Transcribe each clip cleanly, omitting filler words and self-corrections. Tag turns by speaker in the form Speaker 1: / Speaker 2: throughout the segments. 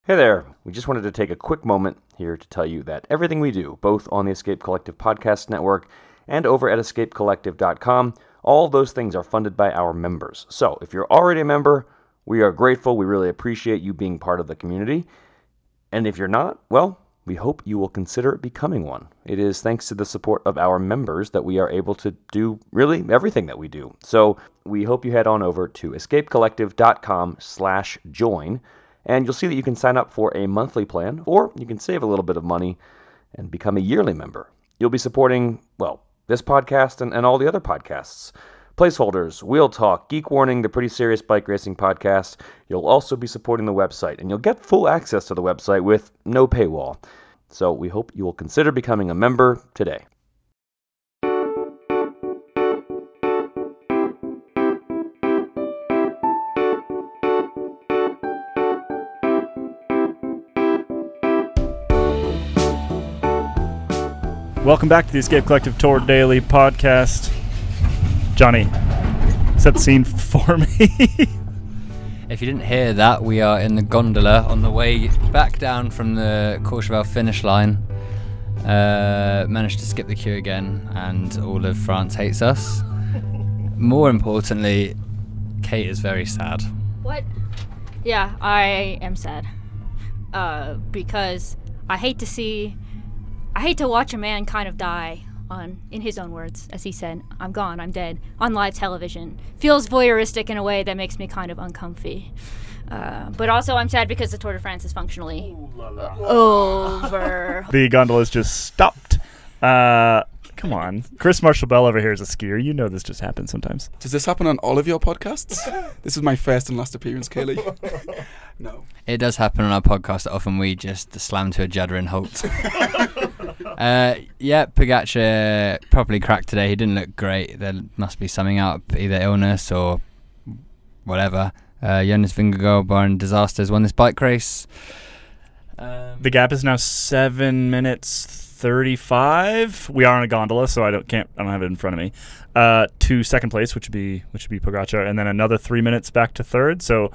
Speaker 1: Hey there, we just wanted to take a quick moment here to tell you that everything we do, both on the Escape Collective Podcast Network and over at escapecollective.com, all of those things are funded by our members. So if you're already a member, we are grateful. We really appreciate you being part of the community. And if you're not, well, we hope you will consider becoming one. It is thanks to the support of our members that we are able to do really everything that we do. So we hope you head on over to escapecollective.com/join. And you'll see that you can sign up for a monthly plan, or you can save a little bit of money and become a yearly member. You'll be supporting, well, this podcast and all the other podcasts. Placeholders, Wheel Talk, Geek Warning, the Pretty Serious Bike Racing Podcast. You'll also be supporting the website, and you'll get full access to the website with no paywall. So we hope you will consider becoming a member today.
Speaker 2: Welcome back to the Escape Collective Tour Daily Podcast. Johnny, set the scene for me.
Speaker 3: If you didn't hear that, we are in the gondola on the way back down from the Courchevel finish line. Managed to skip the queue again, and all of France hates us. More importantly, Kate is very sad.
Speaker 4: What? Yeah, I am sad. Because I hate to watch a man kind of die in his own words, as he said, I'm gone, I'm dead, on live television. Feels voyeuristic in a way that makes me kind of uncomfy. But also I'm sad because the Tour de France is functionally over.
Speaker 2: The gondola's just stopped. Come on. Chris Marshall-Bell over here is a skier. You know this just happens sometimes.
Speaker 5: Does this happen on all of your podcasts? This is my first and last appearance, Kaylee. No.
Speaker 3: It does happen on our podcast. Often we just slam to a judder and halt. Yeah, Pogačar properly cracked today. He didn't look great. There must be something up, either illness or whatever. Jonas Vingegaard, barring disasters, won this bike race.
Speaker 2: The gap is now 7 minutes 35. We are on a gondola, so I don't have it in front of me. To second place, which would be Pogačar, and then another 3 minutes back to third. So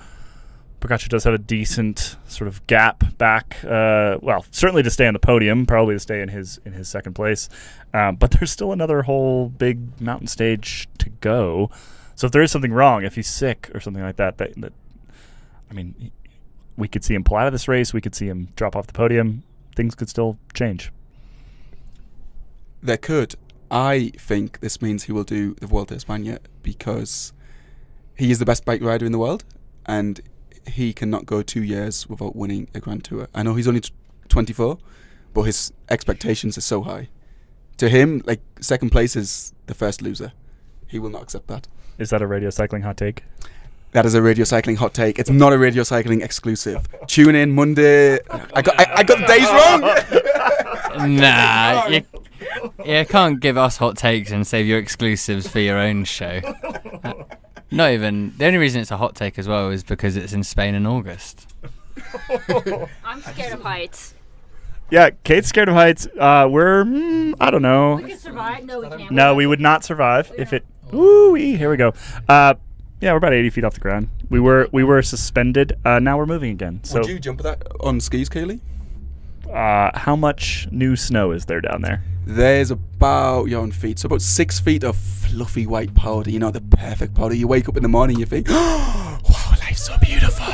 Speaker 2: Pogačar does have a decent sort of gap back. Well, certainly to stay on the podium, probably to stay in his second place. But there's still another whole big mountain stage to go. So if there is something wrong, if he's sick or something like that, I mean, we could see him pull out of this race. We could see him drop off the podium. Things could still change.
Speaker 5: There could. I think this means he will do the Vuelta a España because he is the best bike rider in the world, and he cannot go 2 years without winning a Grand Tour. I know he's only 24, but his expectations are so high. To him, like, second place is the first loser. He will not accept that.
Speaker 2: Is that a radio cycling hot take?
Speaker 5: That is a radio cycling hot take. It's not a radio cycling exclusive. Tune in Monday. I got the days wrong.
Speaker 3: Nah, you can't give us hot takes and save your exclusives for your own show. Not even. The only reason it's a hot take as well is because it's in Spain in August.
Speaker 4: I'm scared of heights.
Speaker 2: Yeah, Kate's scared of heights. We're, I don't know.
Speaker 4: We could survive. No, we can't.
Speaker 2: No, we would not survive if it. Woo-wee, here we go. Yeah, we're about 80 feet off the ground. We were suspended. Now we're moving again. So,
Speaker 5: would you jump that on skis, Kaylee?
Speaker 2: How much new snow is there down there?
Speaker 5: There's about your own feet, so about 6 feet of fluffy white powder. You know, the perfect powder. You wake up in the morning, you think, oh, wow, life's so beautiful.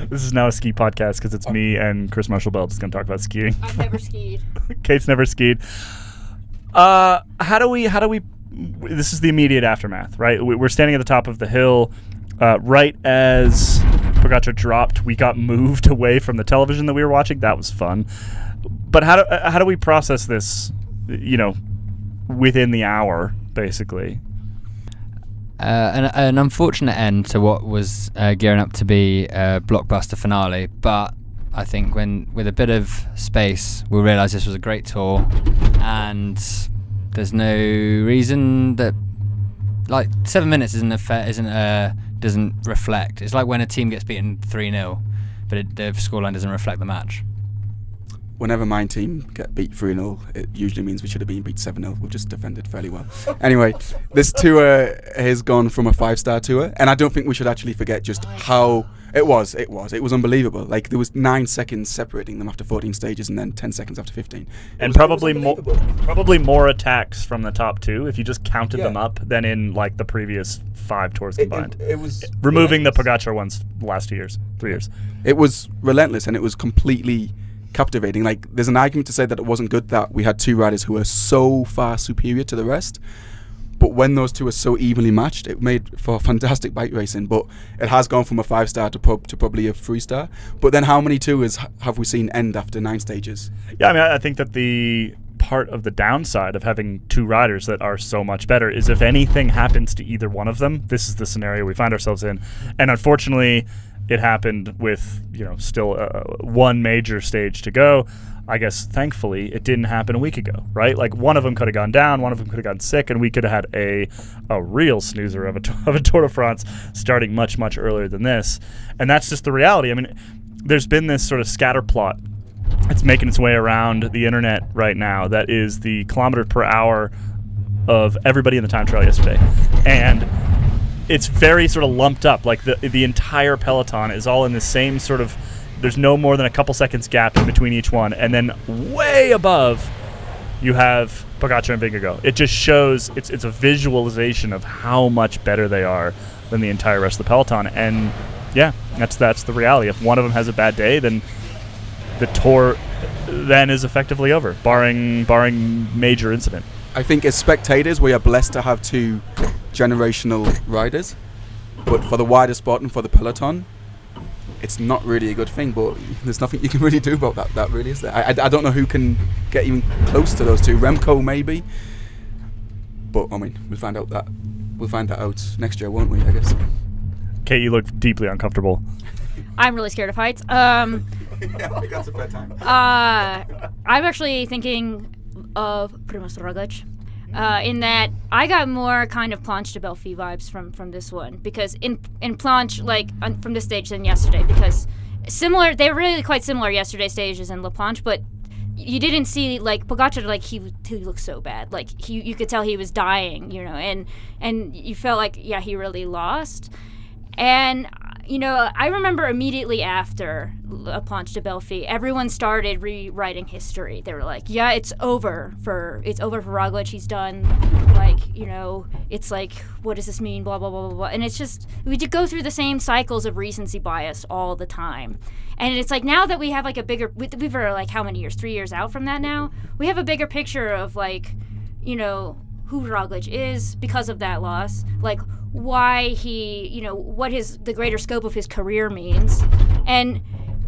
Speaker 2: This is now a ski podcast because it's me and Chris Marshall-Bell just going to talk about skiing.
Speaker 4: I've never skied.
Speaker 2: Kate's never skied. How do we? This is the immediate aftermath, right? We're standing at the top of the hill. Right as Pogačar dropped, we got moved away from the television that we were watching. That was fun. But how do we process this, within the hour, basically?
Speaker 3: An unfortunate end to what was gearing up to be a blockbuster finale, but I think with a bit of space, we'll realise this was a great tour, and there's no reason that 7 minutes doesn't reflect. It's like when a team gets beaten 3-0, but the scoreline doesn't reflect the match.
Speaker 5: Whenever my team get beat 3-0, it usually means we should have been beat 7-0. We've just defended fairly well. Anyway, this tour has gone from a 5-star tour, and I don't think we should actually forget just how It was unbelievable. Like, there was 9 seconds separating them after 14 stages, and then 10 seconds after 15.
Speaker 2: And probably more attacks from the top 2 if you just counted them up than in like the previous 5 tours combined.
Speaker 5: It was
Speaker 2: removing
Speaker 5: relentless.
Speaker 2: the Pogačar ones the last 3 years.
Speaker 5: It was relentless, and it was completely captivating. Like, there's an argument to say that it wasn't good that we had 2 riders who were so far superior to the rest. But when those 2 are so evenly matched, it made for fantastic bike racing. But it has gone from a 5-star to probably a 3-star. But then how many tours have we seen end after 9 stages?
Speaker 2: Yeah, I mean, I think that the part of the downside of having 2 riders that are so much better is if anything happens to either one of them, this is the scenario we find ourselves in. And unfortunately, it happened with, still one major stage to go. I guess, thankfully, it didn't happen a week ago, right? Like, one of them could have gone down, one of them could have gone sick, and we could have had a real snoozer of a Tour de France starting much, much earlier than this. And that's just the reality. I mean, there's been this sort of scatter plot. It's making its way around the internet right now. That is the kilometer per hour of everybody in the time trial yesterday. And it's very sort of lumped up. Like, the entire peloton is all in the same sort of... There's no more than a couple seconds gap in between each one. And then way above, you have Pogačar and Vingegaard. It just shows, it's a visualization of how much better they are than the entire rest of the peloton. And, yeah, that's the reality. If one of them has a bad day, then the Tour then is effectively over, barring major incident.
Speaker 5: I think as spectators, we are blessed to have 2 generational riders. But for the wider sport and for the peloton, it's not really a good thing, but there's nothing you can really do about that. That really is there. I don't know who can get even close to those 2. Remco maybe, but I mean, we'll find that out next year, won't we? I guess.
Speaker 2: Kate, you look deeply uncomfortable.
Speaker 4: I'm really scared of heights.
Speaker 5: Yeah, I think that's a fair time.
Speaker 4: I'm actually thinking of Primož Roglič. In that I got more kind of Planche de Belfi vibes from this one, because in Planche, like from this stage than yesterday, because they were really quite similar yesterday's stages in La Planche, but you didn't see like Pogačar, like he looked so bad, like you could tell he was dying, and you felt like he really lost. And I remember immediately after La Planche de Belfi, everyone started rewriting history. They were like, yeah, it's over for Roglič. He's done. Like, it's like, what does this mean? Blah, blah, blah, blah, blah. And it's just, we did go through the same cycles of recency bias all the time. And it's like, now that we have like a bigger, we were like how many years? 3 years out from that now? We have a bigger picture of like, who Roglič is because of that loss. Like, why he, what the greater scope of his career means. And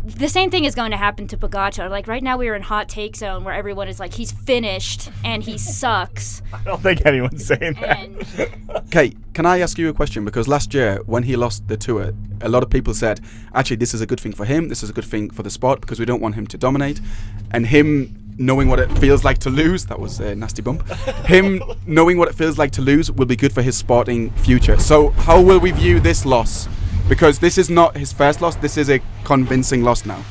Speaker 4: the same thing is going to happen to Pogačar. Like, right now we are in hot take zone where everyone is like, he's finished and he sucks.
Speaker 2: I don't think anyone's saying that.
Speaker 5: Kate, can I ask you a question? Because last year, when he lost the Tour, a lot of people said, actually, this is a good thing for him, this is a good thing for the sport, because we don't want him to dominate. And him knowing what it feels like to lose, that was a nasty bump, him knowing what it feels like to lose will be good for his sporting future. So how will we view this loss? Because this is not his first loss, this is a convincing loss now.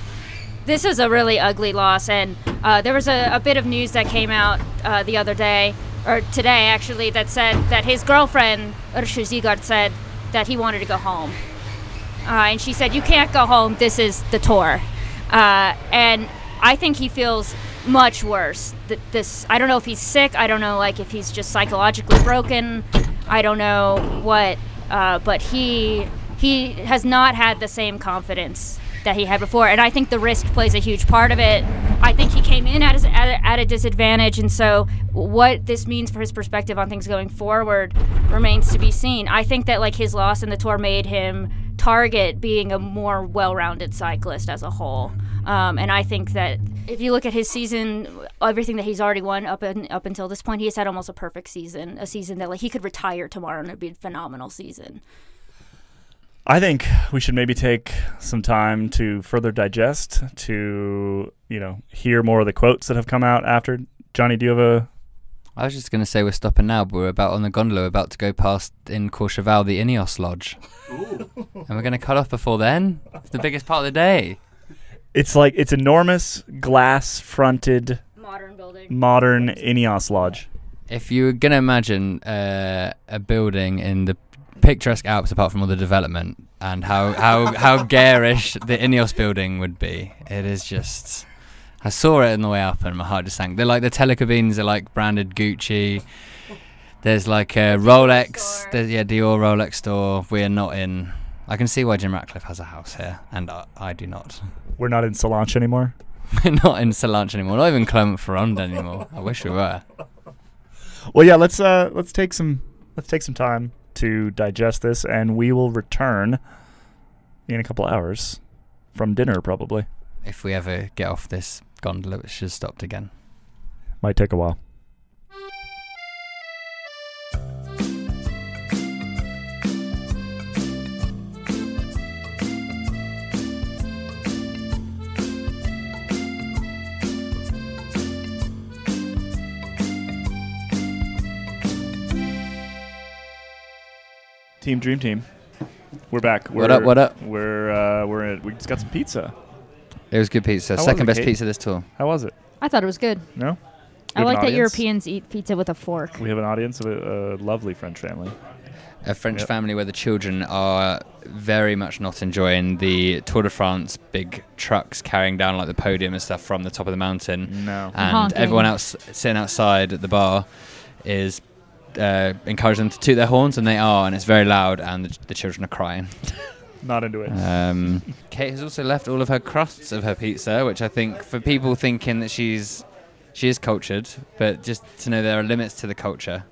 Speaker 4: This is a really ugly loss, and there was a bit of news that came out the other day, or today actually, that said that his girlfriend, José Vingegaard, said that he wanted to go home. And she said, you can't go home, this is the Tour. And I think he feels much worse. I don't know if he's sick. I don't know, like, if he's just psychologically broken. I don't know what, but he has not had the same confidence that he had before, and I think the risk plays a huge part of it. I think he came in at a disadvantage, and so what this means for his perspective on things going forward remains to be seen. I think that like his loss in the Tour made him target being a more well-rounded cyclist as a whole. And I think that if you look at his season, everything that he's already won up until this point, he has had almost a perfect season, a season that like he could retire tomorrow and it'd be a phenomenal season.
Speaker 2: I think we should maybe take some time to further digest, to, hear more of the quotes that have come out after. Johnny, do you have a...
Speaker 3: I was just going to say we're stopping now, but we're about on the gondola, we're about to go past in Courchevel, the Ineos Lodge. Ooh. And we're going to cut off before then. It's the biggest part of the day.
Speaker 2: It's like, it's enormous, glass-fronted,
Speaker 4: modern building.
Speaker 2: Modern Ineos Lodge.
Speaker 3: If you were going to imagine a building in the picturesque Alps apart from all the development and how garish the Ineos building would be. It is just... I saw it on the way up and my heart just sank. They're like the telecabines are like branded Gucci. There's like a Rolex. There's Dior Rolex store. We are not in... I can see why Jim Ratcliffe has a house here and I do not.
Speaker 2: We're not in Solange anymore?
Speaker 3: We're not in Solange anymore. Not even Clermont-Ferrand anymore. I wish we were.
Speaker 2: Well, yeah, let's take some time to digest this, and we will return in a couple hours from dinner, probably.
Speaker 3: If we ever get off this gondola, which has stopped again.
Speaker 2: Might take a while. Dream Team. We're back.
Speaker 3: What up?
Speaker 2: We just got some pizza.
Speaker 3: It was good pizza. Second best pizza this tour.
Speaker 2: How was it?
Speaker 4: I thought it was good.
Speaker 2: No?
Speaker 4: I like that Europeans eat pizza with a fork.
Speaker 2: We have an audience of a lovely French family.
Speaker 3: A French family where the children are very much not enjoying the Tour de France big trucks carrying down like the podium and stuff from the top of the mountain.
Speaker 2: No.
Speaker 3: And
Speaker 4: honking.
Speaker 3: everyone else sitting outside at the bar is encourage them to toot their horns, and they are, and it's very loud, and the children are crying.
Speaker 2: Not into it.
Speaker 3: Kate has also left all of her crusts of her pizza, which I think for people thinking that she is cultured, but just to know there are limits to the culture.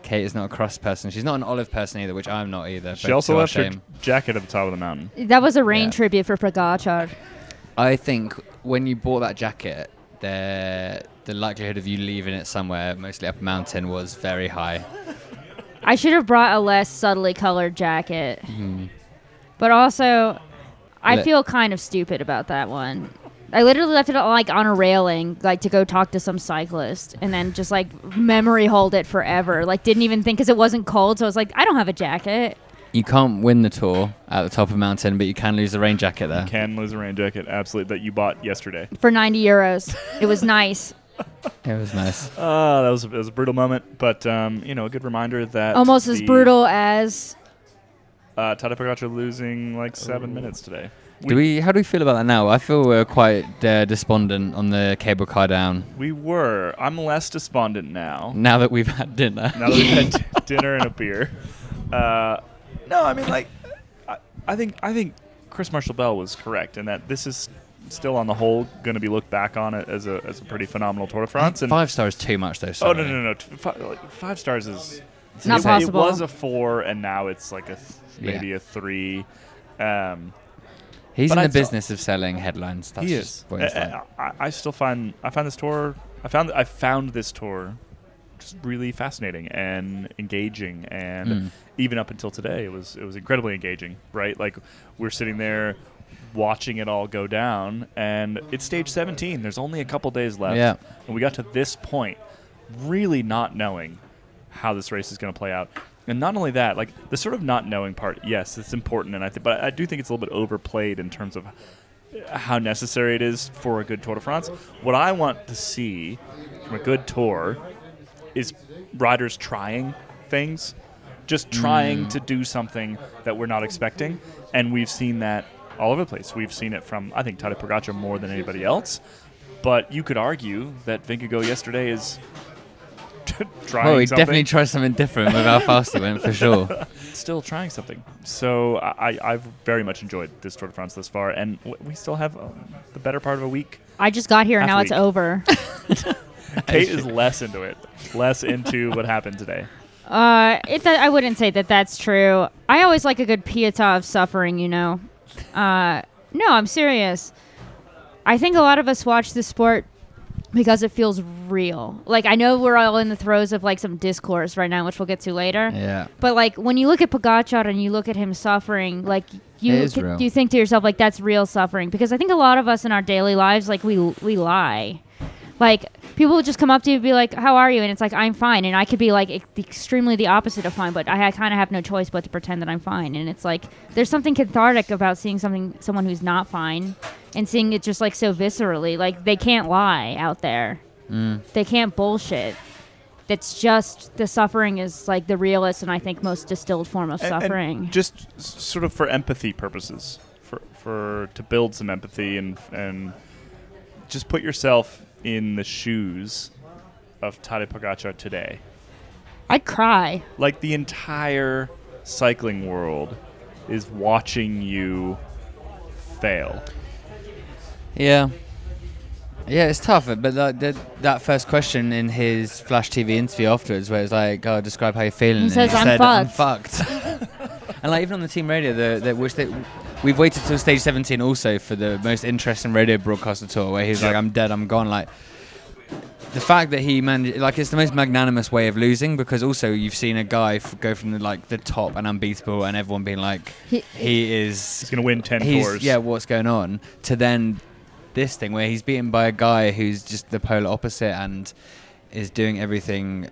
Speaker 3: Kate is not a crust person. She's not an olive person either, which I'm not either.
Speaker 2: She also left her jacket at the top of the mountain.
Speaker 4: That was a rain tribute for Pogačar.
Speaker 3: I think when you bought that jacket, the likelihood of you leaving it somewhere, mostly up a mountain, was very high.
Speaker 4: I should have brought a less subtly colored jacket. But also, I feel kind of stupid about that one. I literally left it like on a railing, like to go talk to some cyclist, and then just like memory hold it forever. Like didn't even think because it wasn't cold, so I was like, I don't have a jacket.
Speaker 3: You can't win the Tour at the top of a mountain, but you can lose the rain jacket there.
Speaker 2: You can lose a rain jacket, absolutely, that you bought yesterday.
Speaker 4: For 90 euros. It was nice.
Speaker 3: It was nice.
Speaker 2: That was a brutal moment, but a good reminder that
Speaker 4: almost as brutal as
Speaker 2: Tadej Pogačar losing like 7 minutes today.
Speaker 3: How do we feel about that now? I feel we're quite despondent on the cable car down.
Speaker 2: We were. I'm less despondent now.
Speaker 3: Now that we've had dinner.
Speaker 2: Now that we've had dinner and a beer. No, I mean, like, I think Chris Marshall-Bell was correct in that this is still on the whole going to be looked back on it as a pretty phenomenal Tour de France. And
Speaker 3: 5 stars too much though. Sorry.
Speaker 2: Oh no! 5 stars is
Speaker 4: not possible.
Speaker 2: It was a 4, and now it's like maybe a 3.
Speaker 3: He's in the business of selling headlines. That's
Speaker 2: he is. I still find this tour. I found this tour just really fascinating and engaging, and even up until today, it was incredibly engaging. Right, like we're sitting there watching it all go down, and it's stage 17. There's only a couple days left, and we got to this point, really not knowing how this race is going to play out. And not only that, like the sort of not knowing part, yes, it's important, but I do think it's a little bit overplayed in terms of how necessary it is for a good Tour de France. What I want to see from a good tour is riders trying things, just trying to do something that we're not expecting, and we've seen that all over the place. We've seen it from, I think, Tadej Pogačar more than anybody else, but you could argue that Vingegaard yesterday is trying
Speaker 3: he
Speaker 2: something.
Speaker 3: Definitely tried something different with how fast he went, for sure.
Speaker 2: Still trying something. So I've very much enjoyed this Tour de France thus far, and we still have the better part of a week.
Speaker 4: I just got here, and now it's over.
Speaker 2: Kate is less into it, less into what happened today.
Speaker 4: I wouldn't say that that's true. I always like a good pietà of suffering, No, I'm serious. I think a lot of us watch this sport because it feels real. Like, I know we're all in the throes of, like, some discourse right now, which we'll get to later.
Speaker 3: Yeah.
Speaker 4: But, like, when you look at Pogačar and you look at him suffering, like, you think to yourself, like, that's real suffering. Because I think a lot of us in our daily lives, like, we lie. Like, people will just come up to you and be like, how are you? And it's like, I'm fine. And I could be, like, extremely the opposite of fine, but I kind of have no choice but to pretend that I'm fine. And it's like, there's something cathartic about seeing someone who's not fine and seeing it just, like, so viscerally. Like, they can't lie out there. They can't bullshit. that's just the suffering is like the realest and I think most distilled form of suffering.
Speaker 2: And just sort of for empathy purposes, for to build some empathy and just put yourself in the shoes of Tadej Pogačar today.
Speaker 4: I'd cry.
Speaker 2: Like the entire cycling world is watching you fail.
Speaker 3: Yeah. Yeah, it's tough, but that first question in his Flash TV interview afterwards, where it's like, "Oh, describe how you're feeling,"
Speaker 4: He says,
Speaker 3: and
Speaker 4: "I'm fucked."
Speaker 3: And like even on the team radio, we've waited till stage 17 also for the most interesting radio broadcast at all, where he's like, "I'm dead, I'm gone." Like the fact that he managed, like it's the most magnanimous way of losing, because also you've seen a guy go from the top and unbeatable, and everyone being like, he's
Speaker 2: going to win 10 tours.
Speaker 3: Yeah, what's going on? To then this thing where he's beaten by a guy who's just the polar opposite and is doing everything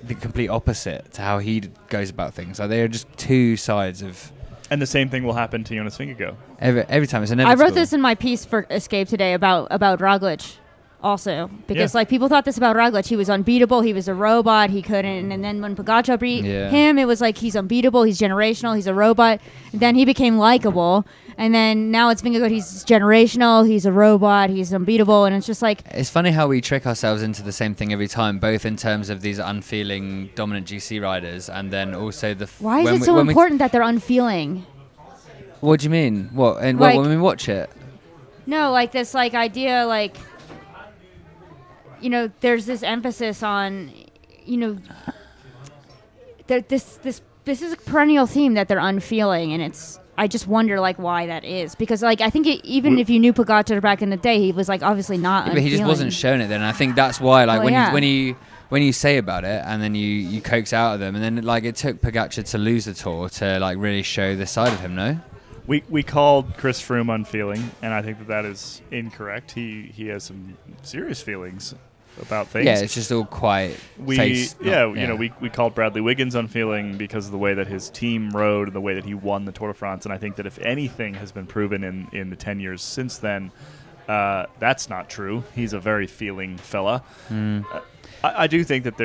Speaker 3: the complete opposite to how he goes about things. Like they are just two sides of.
Speaker 2: And the same thing will happen to Jonas Vingegaard.
Speaker 3: Every time it's inevitable.
Speaker 4: I wrote this in my piece for Escape today about Roglic. Also, because like people thought this about Roglic, he was unbeatable, he was a robot, he couldn't, and then when Pogačar beat him, it was like he's unbeatable, he's generational, he's a robot. And then he became likable, and then now it's Vingegaard, he's generational, he's a robot, he's unbeatable, and it's just like
Speaker 3: it's funny how we trick ourselves into the same thing every time, both in terms of these unfeeling dominant GC riders, and then also the
Speaker 4: why is it so important that they're unfeeling?
Speaker 3: What do you mean? What and
Speaker 4: like,
Speaker 3: when we watch it?
Speaker 4: No, like this like idea like. You know, there's this emphasis on, you know, this is a perennial theme that they're unfeeling, and I just wonder like why that is, because like I think even if you knew Pogačar back in the day, he was like obviously not.
Speaker 3: Yeah, but he just wasn't shown it then. And I think that's why like when you say about it and then you coax out of them, and then like it took Pogačar to lose the Tour to like really show this side of him. No.
Speaker 2: We called Chris Froome unfeeling, and I think that is incorrect. He has some serious feelings about things.
Speaker 3: Yeah, it's just all quiet.
Speaker 2: We called Bradley Wiggins unfeeling because of the way that his team rode and the way that he won the Tour de France. And I think that if anything has been proven in the 10 years since then, that's not true. He's a very feeling fella. I do think that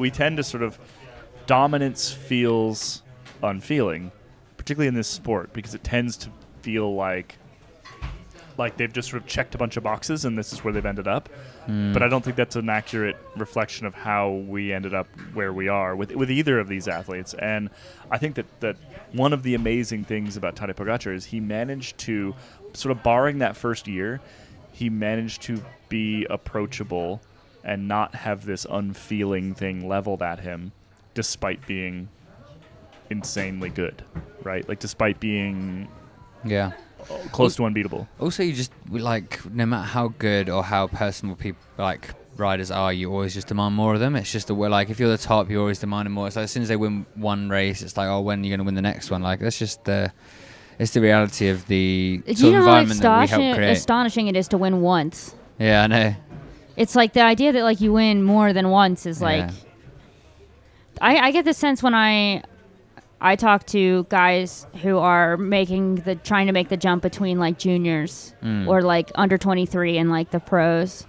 Speaker 2: we tend to sort of dominance feels unfeeling, particularly in this sport, because it tends to feel like they've just sort of checked a bunch of boxes and this is where they've ended up. But I don't think that's an accurate reflection of how we ended up where we are with either of these athletes. And I think that one of the amazing things about Tadej Pogačar is he managed to, sort of barring that first year, he managed to be approachable and not have this unfeeling thing leveled at him despite being insanely good, right? Like despite being close to unbeatable.
Speaker 3: Also, you just like no matter how good or how personal people like riders are, you always just demand more of them. It's just like if you're the top, you're always demanding more. It's like as soon as they win one race, it's like, oh, when are you going to win the next one? Like that's just it's the reality of the sort of environment that we help create.
Speaker 4: Astonishing it is to win once.
Speaker 3: Yeah, I know.
Speaker 4: It's like the idea that like you win more than once is like. I get the sense when I talk to guys who are trying to make the jump between like juniors or like under 23 and like the pros,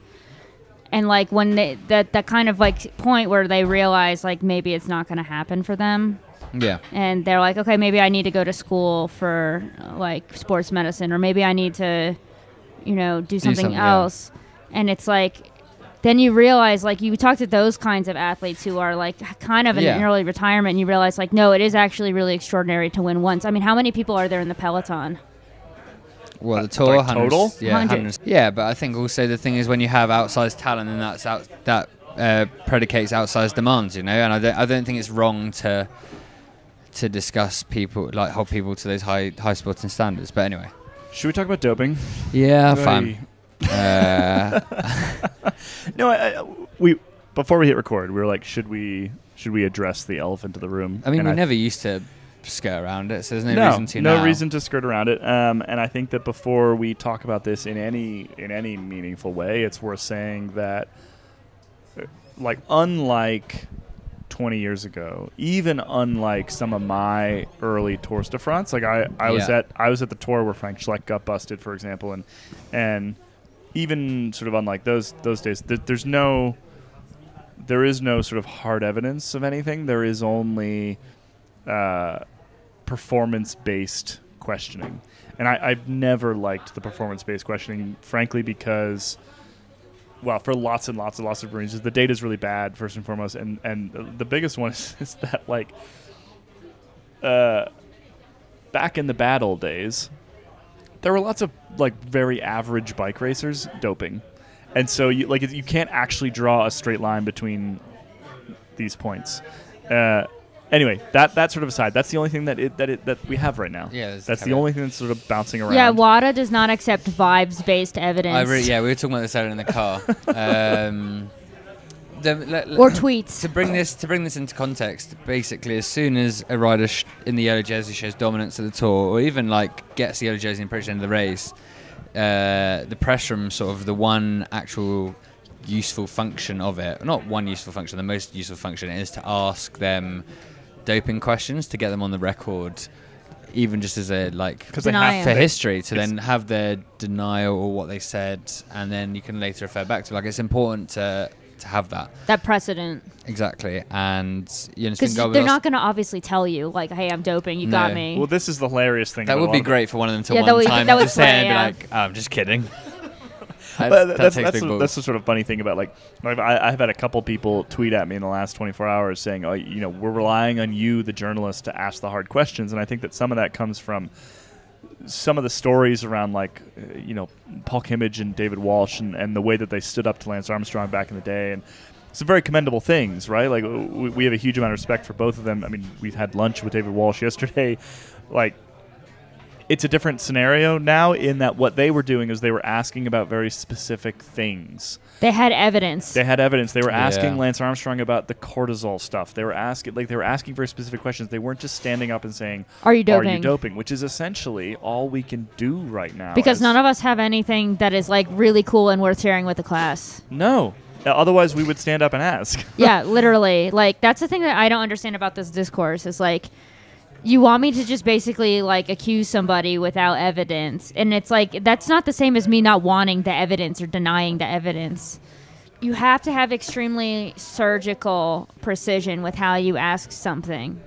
Speaker 4: and like when they that kind of like point where they realize like maybe it's not going to happen for them.
Speaker 3: Yeah. And
Speaker 4: they're like, okay, maybe I need to go to school for like sports medicine, or maybe I need to, do something else. Yeah. And it's like. Then you realize, like, you talk to those kinds of athletes who are, like, kind of in early retirement, and you realize, like, no, it is actually really extraordinary to win once. I mean, how many people are there in the peloton?
Speaker 3: Well, the Tour,
Speaker 2: like total?
Speaker 3: Yeah, 100. Yeah, but I think also the thing is when you have outsized talent, and that predicates outsized demands, and I don't think it's wrong to discuss people, like, hold people to those high sporting standards. But anyway.
Speaker 2: Should we talk about doping?
Speaker 3: Yeah, fine.
Speaker 2: No, we before we hit record, we were like, should we address the elephant in the room?
Speaker 3: I mean, we never used to skirt around it, so there's no reason to now.
Speaker 2: No reason to skirt around it. And I think that before we talk about this in any meaningful way, it's worth saying that, like, unlike 20 years ago, even unlike some of my early Tours de France, like I was at the Tour where Frank Schleck got busted, for example, and even sort of unlike those days, there's no there is no sort of hard evidence of anything. There is only performance-based questioning. And I've never liked the performance-based questioning, frankly, because, well, for lots and lots of reasons. The data is really bad, first and foremost. And the biggest one is that, like, back in the bad old days, there were lots of, like, very average bike racers doping. And so, you can't actually draw a straight line between these points. Anyway, that sort of aside, that's the only thing that we have right now.
Speaker 3: Yeah,
Speaker 2: that's the only thing that's sort of bouncing around.
Speaker 4: Yeah, WADA does not accept vibes-based evidence.
Speaker 3: We were talking about this earlier in the car.
Speaker 4: Or tweets.
Speaker 3: To bring this into context, basically, as soon as a rider in the yellow jersey shows dominance at the Tour, or even like gets the yellow jersey and approaches the end of the race, the press room, sort of the one actual useful function of it, not one useful function, the most useful function is to ask them doping questions to get them on the record, even just as a for history, to then have their denial or what they said, and then you can later refer back to. Like, it's important to have that
Speaker 4: precedent.
Speaker 3: Exactly. And
Speaker 4: because they're not going to obviously tell you, like, hey, I'm doping, you got me.
Speaker 2: Well, this is the hilarious thing.
Speaker 3: That would be great for one of them to one time just say and be like, oh, I'm just kidding. That's the
Speaker 2: sort of funny thing about, like, I've had a couple people tweet at me in the last 24 hours saying, oh, we're relying on you, the journalist, to ask the hard questions. And I think that some of that comes from some of the stories around, like, Paul Kimmage and David Walsh and the way that they stood up to Lance Armstrong back in the day. And some very commendable things, right? Like, we have a huge amount of respect for both of them. I mean, we had lunch with David Walsh yesterday. Like, it's a different scenario now in that what they were doing is they were asking about very specific things.
Speaker 4: They had evidence.
Speaker 2: They were asking Lance Armstrong about the cortisol stuff. They were asking very specific questions. They weren't just standing up and saying,
Speaker 4: "Are you doping?"
Speaker 2: Which is essentially all we can do right now.
Speaker 4: Because none of us have anything that is, like, really cool and worth sharing with the class.
Speaker 2: No. Otherwise, we would stand up and ask.
Speaker 4: Yeah, literally. Like, that's the thing that I don't understand about this discourse is, like, you want me to just basically, like, accuse somebody without evidence. And it's like, that's not the same as me not wanting the evidence or denying the evidence. You have to have extremely surgical precision with how you ask something.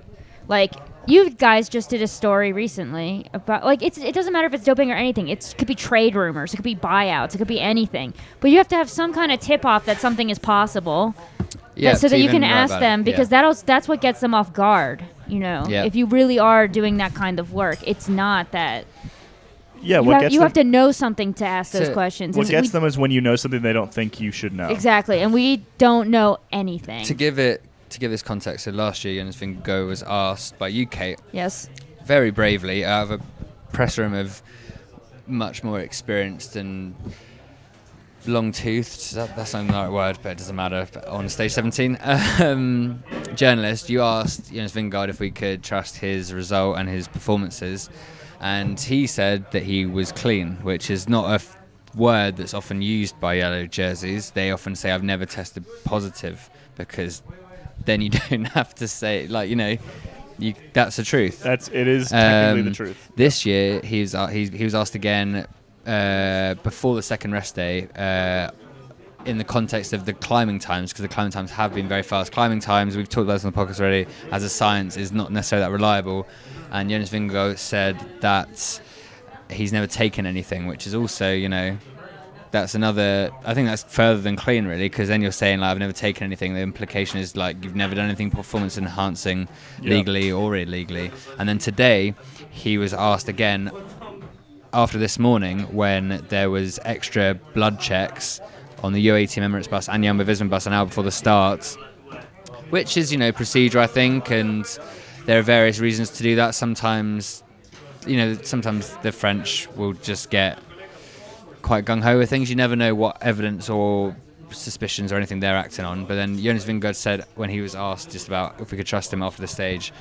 Speaker 4: Like, you guys just did a story recently about, like, it doesn't matter if it's doping or anything. It could be trade rumors. It could be buyouts. It could be anything. But you have to have some kind of tip-off that something is possible.
Speaker 3: Yeah,
Speaker 4: so that you can ask them, because that's what gets them off guard. If you really are doing that kind of work, it's not that.
Speaker 2: Yeah,
Speaker 4: you have to know something to ask those questions.
Speaker 2: What gets them is when you know something they don't think you should know.
Speaker 4: Exactly, and we don't know anything.
Speaker 3: To give this context, so last year Jonas Vingegaard was asked by UK,
Speaker 4: yes,
Speaker 3: very bravely, out of a press room of much more experienced and long-toothed, that's not the right word, but it doesn't matter, on stage 17, journalist, you asked Jonas Vingegaard if we could trust his result and his performances, and he said that he was clean, which is not a word that's often used by yellow jerseys. They often say, I've never tested positive, because then you don't have to say, like, that's the truth.
Speaker 2: It is technically the truth.
Speaker 3: This year, he was asked again before the second rest day, in the context of the climbing times, because the climbing times have been very fast. Climbing times, we've talked about this on the podcast already, as a science is not necessarily that reliable. And Jonas Vingegaard said that he's never taken anything, which is also, that's another, I think that's further than clean, really, because then you're saying, like, I've never taken anything. The implication is, like, you've never done anything performance enhancing legally or illegally. And then today, he was asked again, after this morning, when there was extra blood checks on the UAE Team Emirates bus and Jumbo-Visma bus an hour before the start, which is, procedure, I think, and there are various reasons to do that. Sometimes the French will just get quite gung-ho with things. You never know what evidence or suspicions or anything they're acting on. But then Jonas Vingegaard said, when he was asked just about if we could trust him after the stage,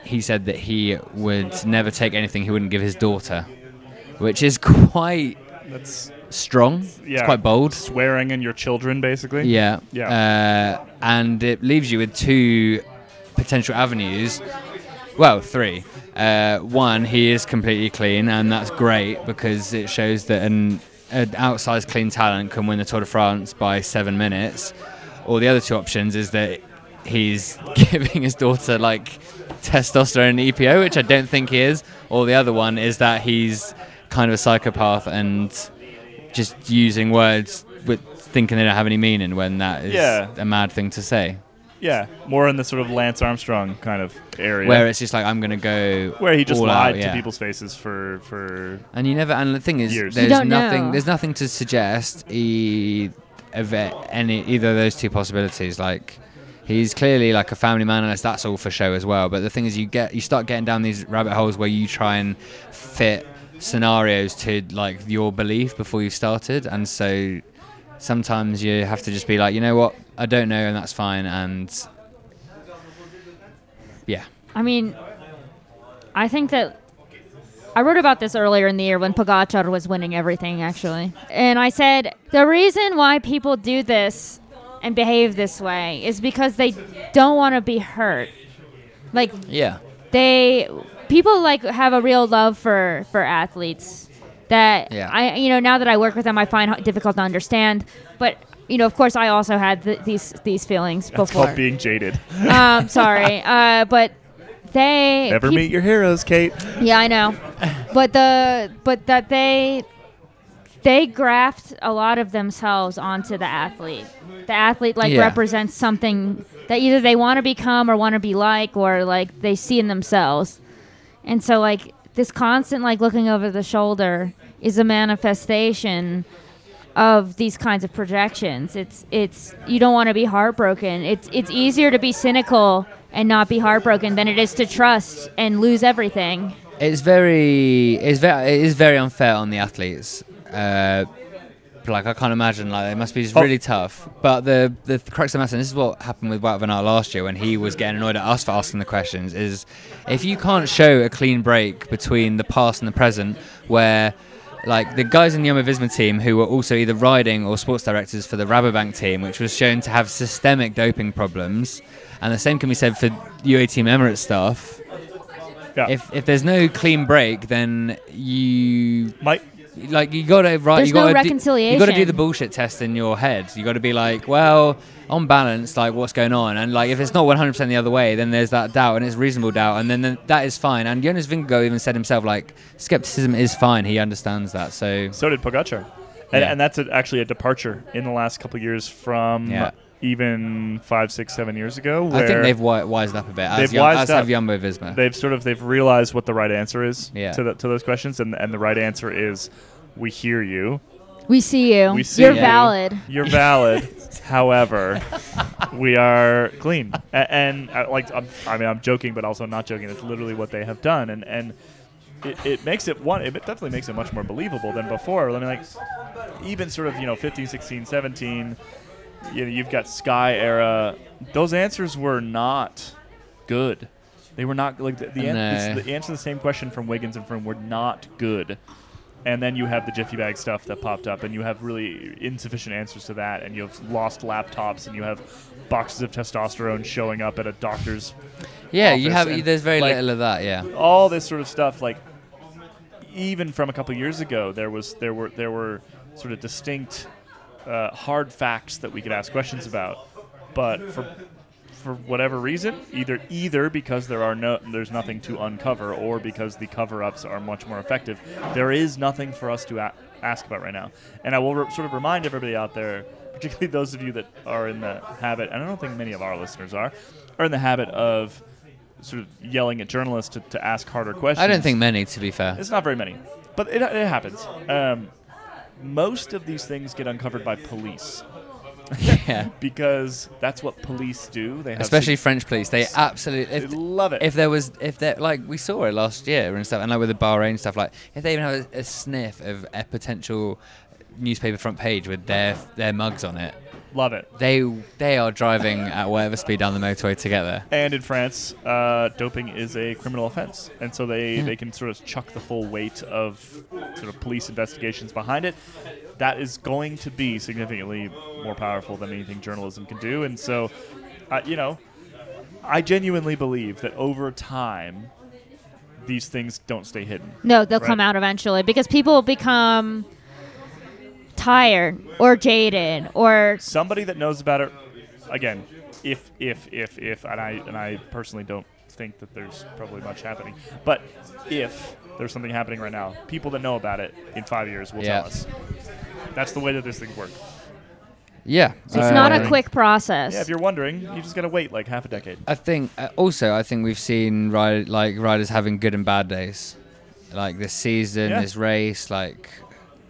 Speaker 3: he said that he would never take anything he wouldn't give his daughter, which is quite strong. Yeah. It's quite bold.
Speaker 2: Swearing in your children, basically.
Speaker 3: Yeah. And it leaves you with two potential avenues. Well, three. One, he is completely clean, and that's great because it shows that an outsized clean talent can win the Tour de France by 7 minutes. or the other two options is that he's giving his daughter like testosterone and EPO, which I don't think he is, or the other one is that he's kind of a psychopath and just using words with thinking they don't have any meaning when that is a mad thing to say.
Speaker 2: Yeah, more in the sort of Lance Armstrong kind of area,
Speaker 3: where it's just like I'm gonna go.
Speaker 2: Where he just lied
Speaker 3: out,
Speaker 2: to people's faces for.
Speaker 3: And you never. And the thing is,
Speaker 2: years.
Speaker 3: there's nothing. There's nothing to suggest either of those two possibilities. Like, he's clearly like a family man, unless that's all for show as well. But the thing is, you start getting down these rabbit holes where you try and fit scenarios to like your belief before you started, and so sometimes you have to just be like, you know what, I don't know, and that's fine. And yeah,
Speaker 4: I mean, I think that I wrote about this earlier in the year when Pogačar was winning everything, actually, and I said the reason why people do this and behave this way is because they don't want to be hurt. Like, people like have a real love for athletes that now that I work with them, I find difficult to understand. But of course, I also had these feelings before.
Speaker 2: That's called being jaded.
Speaker 4: Sorry, but they
Speaker 2: never meet your heroes, Kate.
Speaker 4: Yeah, I know, but that they graft a lot of themselves onto the athlete. The athlete represents something that either they want to become or want to be like, or like they see in themselves. And so like this constant like looking over the shoulder is a manifestation of these kinds of projections. It's you don't want to be heartbroken. It's easier to be cynical and not be heartbroken than it is to trust and lose everything.
Speaker 3: It is very unfair on the athletes. Like, I can't imagine, like, it must be just really tough. But the crux of the matter, and this is what happened with Wout van Aert last year when he was getting annoyed at us for asking the questions, is if you can't show a clean break between the past and the present, where like the guys in the Jumbo-Visma team who were also either riding or sports directors for the Rabobank team, which was shown to have systemic doping problems, and the same can be said for UAE Team Emirates staff.
Speaker 2: Yeah.
Speaker 3: If there's no clean break, then you
Speaker 2: might.
Speaker 3: Like, you gotta
Speaker 4: There's no reconciliation.
Speaker 3: You gotta do the bullshit test in your head. You gotta be like, well, on balance, like, what's going on? And like, if it's not 100% the other way, then there's that doubt, and it's reasonable doubt, and then that is fine. And Jonas Vingegaard even said himself, like, skepticism is fine. He understands that. So
Speaker 2: did Pogačar, and that's actually a departure in the last couple of years from even 5, 6, 7 years ago.
Speaker 3: I think they've wised up a bit. As have Jumbo-Visma.
Speaker 2: They've realized what the right answer is to those questions, and the right answer is, we hear you.
Speaker 4: We see you. You're valid.
Speaker 2: You're valid. However, we are clean. I'm joking, but also not joking. It's literally what they have done, and it makes it it definitely makes it much more believable than before. I mean, like, even sort of 15, 16, 17. You've got Sky era. Those answers were not good. They were not like the answer to the same question from Wiggins and Froome were not good. And then you have the Jiffy Bag stuff that popped up, and you have really insufficient answers to that, and you have lost laptops, and you have boxes of testosterone showing up at a doctor's office,
Speaker 3: you have. There's very little of that. Yeah,
Speaker 2: all this sort of stuff. Like, even from a couple of years ago, there were sort of distinct hard facts that we could ask questions about, but for whatever reason, either because there's nothing to uncover, or because the cover-ups are much more effective, there is nothing for us to ask about right now. And I will sort of remind everybody out there, particularly those of you that are in the habit, and I don't think many of our listeners are in the habit of sort of yelling at journalists to ask harder questions.
Speaker 3: I don't think many, to be fair.
Speaker 2: It's not very many, but it happens. Most of these things get uncovered by police. Because that's what police do. They have
Speaker 3: especially French police. They absolutely
Speaker 2: love it.
Speaker 3: If they like, we saw it last year and stuff, and like with the Bahrain stuff, like if they even have a sniff of a potential newspaper front page with their mugs on it,
Speaker 2: love it.
Speaker 3: They are driving at whatever speed down the motorway to get there.
Speaker 2: And in France, doping is a criminal offense, and so they can sort of chuck the full weight of sort of police investigations behind it. That is going to be significantly more powerful than anything journalism can do. And so, I genuinely believe that over time, these things don't stay hidden.
Speaker 4: No, they'll come out eventually, because people become tired or jaded, or
Speaker 2: somebody that knows about it again, if, and I personally don't think that there's probably much happening, but if there's something happening right now, people that know about it in 5 years will tell us. That's the way that this thing works.
Speaker 3: Yeah.
Speaker 4: It's not a quick process.
Speaker 2: Yeah, if you're wondering, you just got to wait like half a decade.
Speaker 3: I think I think we've seen riders having good and bad days. Like this season, this race, like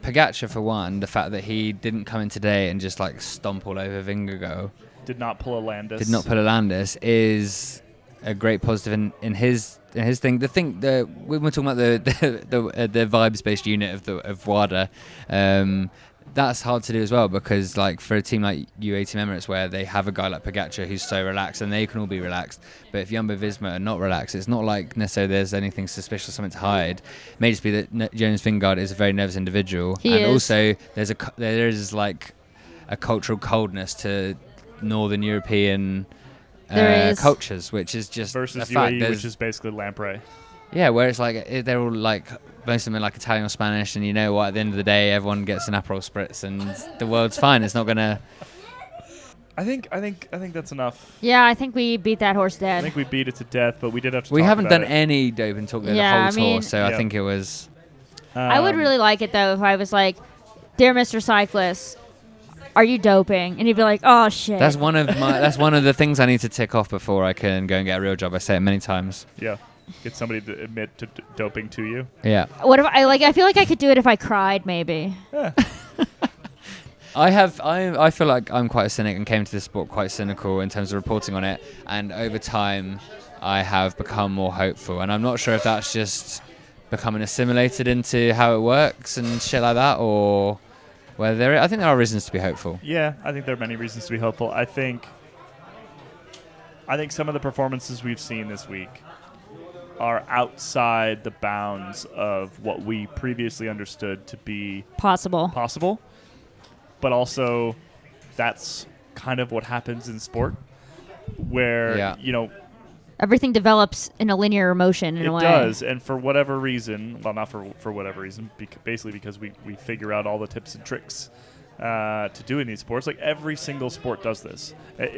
Speaker 3: Pogačar for one, the fact that he didn't come in today and just like stomp all over Vingegaard.
Speaker 2: Did not pull a Landis
Speaker 3: is a great positive in his thing. The thing that we were talking about the vibes based unit of WADA. That's hard to do as well, because like for a team like UAE Team Emirates, where they have a guy like Pogačar who's so relaxed and they can all be relaxed, but if Jumbo-Visma are not relaxed, it's not like necessarily there's anything suspicious or something to hide. It may just be that Jonas Vingegaard is a very nervous individual, also there is like a cultural coldness to Northern European cultures, which is just
Speaker 2: versus
Speaker 3: a fact.
Speaker 2: UAE, which is basically lamprey.
Speaker 3: Yeah, where it's like they're all like most of them are like Italian or Spanish, and you know what? At the end of the day, everyone gets an Aperol spritz, and the world's fine. It's not gonna.
Speaker 2: I think that's enough.
Speaker 4: Yeah, I think we beat that horse dead.
Speaker 2: I think we beat it to death, but we did have to.
Speaker 3: We haven't done
Speaker 2: it.
Speaker 3: any doping talk the whole tour, so I think it was.
Speaker 4: I would really like it though if I was like, "Dear Mr. Cyclist, are you doping?" And he'd be like, "Oh shit."
Speaker 3: That's one of the things I need to tick off before I can go and get a real job. I say it many times.
Speaker 2: Yeah. Get somebody to admit to doping to you.
Speaker 3: Yeah.
Speaker 4: What if I feel like I could do it if I cried, maybe.
Speaker 2: Yeah.
Speaker 3: I feel like I'm quite a cynic and came to this sport quite cynical in terms of reporting on it, and over time I have become more hopeful, and I'm not sure if that's just becoming assimilated into how it works and shit like that, or whether I think there are reasons to be hopeful.
Speaker 2: Yeah, I think there are many reasons to be hopeful. I think some of the performances we've seen this week are outside the bounds of what we previously understood to be possible. But also, that's kind of what happens in sport, where,
Speaker 4: everything develops in a linear motion in a way.
Speaker 2: It does, and for whatever reason, well, not for whatever reason, basically because we figure out all the tips and tricks to do in these sports. Like every single sport does this.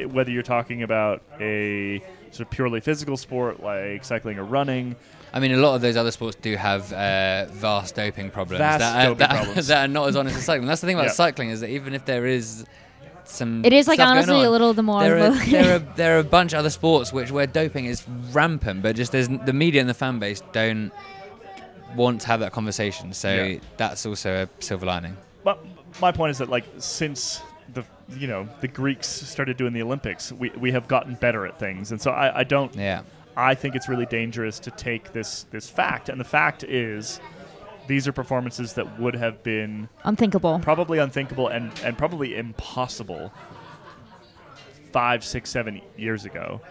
Speaker 2: Whether you're talking about a sort of purely physical sport like cycling or running.
Speaker 3: I mean, a lot of those other sports do have vast doping problems that are not as honest as cycling. That's the thing about cycling, is that even if there is some,
Speaker 4: it is like honestly a little demoralizing.
Speaker 3: There are a bunch of other sports where doping is rampant, but just the media and the fan base don't want to have that conversation. So that's also a silver lining.
Speaker 2: But my point is that, like, since the Greeks started doing the Olympics, we have gotten better at things, and so I don't. Yeah. I think it's really dangerous to take this fact, and the fact is, these are performances that would have been probably unthinkable, and probably impossible 5, 6, 7 years ago.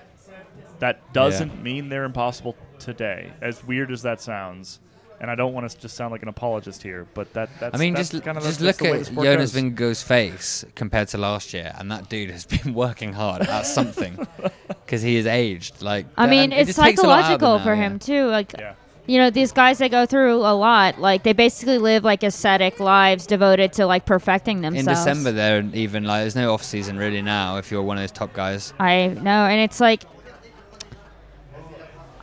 Speaker 2: That doesn't mean they're impossible today, as weird as that sounds. And I don't want to just sound like an apologist here, but that's just
Speaker 3: look at Jonas Vingegaard's face compared to last year, and that dude has been working hard at something because he is aged. Like,
Speaker 4: I mean, it's psychological for him too. Like, these guys, they go through a lot. Like, they basically live like ascetic lives devoted to like perfecting themselves.
Speaker 3: In December, they're even like there's no off season really now if you're one of those top guys.
Speaker 4: I know, and it's like,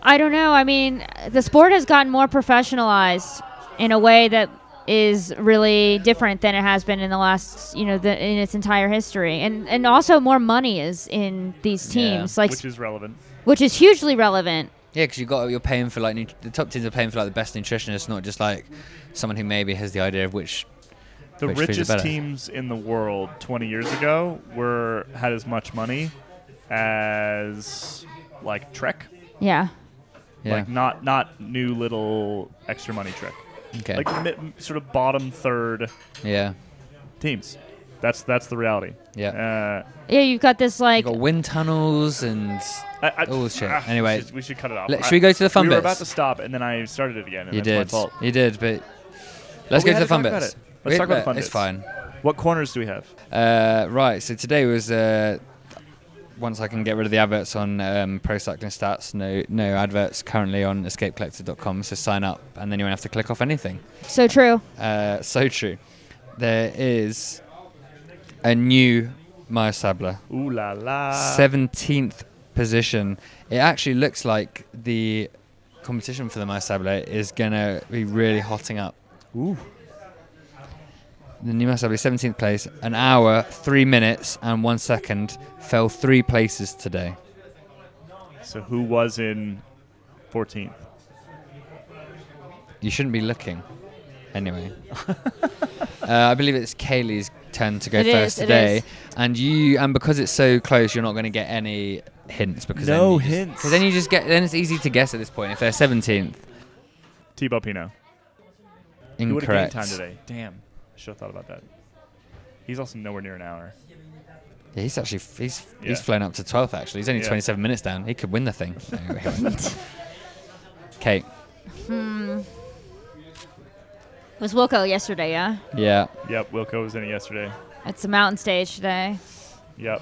Speaker 4: I don't know. I mean, the sport has gotten more professionalized in a way that is really different than it has been in the last, in its entire history. And also more money is in these teams.
Speaker 2: Like, which is relevant.
Speaker 4: Which is hugely relevant.
Speaker 3: Yeah, because you're paying for, like, the top teams are paying for, like, the best nutritionists, not just, like, someone who maybe has the idea of which
Speaker 2: richest teams in the world 20 years ago had as much money as, like, Trek.
Speaker 4: Yeah.
Speaker 2: Like not new little extra money Trek.
Speaker 3: Okay.
Speaker 2: Like sort of bottom third. Teams. That's the reality.
Speaker 3: Yeah.
Speaker 4: You've got this like.
Speaker 3: You've got wind tunnels and all shit. Anyway,
Speaker 2: we should cut it off.
Speaker 3: Should we go to the fun bits?
Speaker 2: We were about to stop, and then I started it again. And
Speaker 3: you
Speaker 2: that's
Speaker 3: did.
Speaker 2: My fault.
Speaker 3: You did, but let's go to the fun bits.
Speaker 2: Let's talk about the fun bits.
Speaker 3: It's fine.
Speaker 2: What corners do we have?
Speaker 3: Right. So today was. Once I can get rid of the adverts on Pro Cycling Stats, no adverts currently on escapecollective.com, so sign up and then you won't have to click off anything.
Speaker 4: So true.
Speaker 3: So true. There is a new Mayo Sabla.
Speaker 2: Ooh la la.
Speaker 3: 17th position. It actually looks like the competition for the Mayo Sabla is going to be really hotting up.
Speaker 2: Ooh.
Speaker 3: The new Mayo Sabla, 17th place, an hour, 3 minutes and 1 second, fell 3 places today.
Speaker 2: So who was in 14th?
Speaker 3: You shouldn't be looking. Anyway. I believe it's Kaylee's turn to go first today. And because it's so close, you're not going to get any hints. Because
Speaker 2: no hints.
Speaker 3: Because then it's easy to guess at this point if they're 17th.
Speaker 2: Thibaut Pinot.
Speaker 3: Incorrect.
Speaker 2: He would have gained time today. Damn. I should have thought about that. He's also nowhere near an hour.
Speaker 3: Yeah, he's flown up to 12th actually. He's only 27 minutes down. He could win the thing. Kate.
Speaker 4: It was Wilco yesterday, yeah?
Speaker 3: Yeah.
Speaker 2: Yep, Wilco was in it yesterday.
Speaker 4: It's the mountain stage today.
Speaker 2: Yep.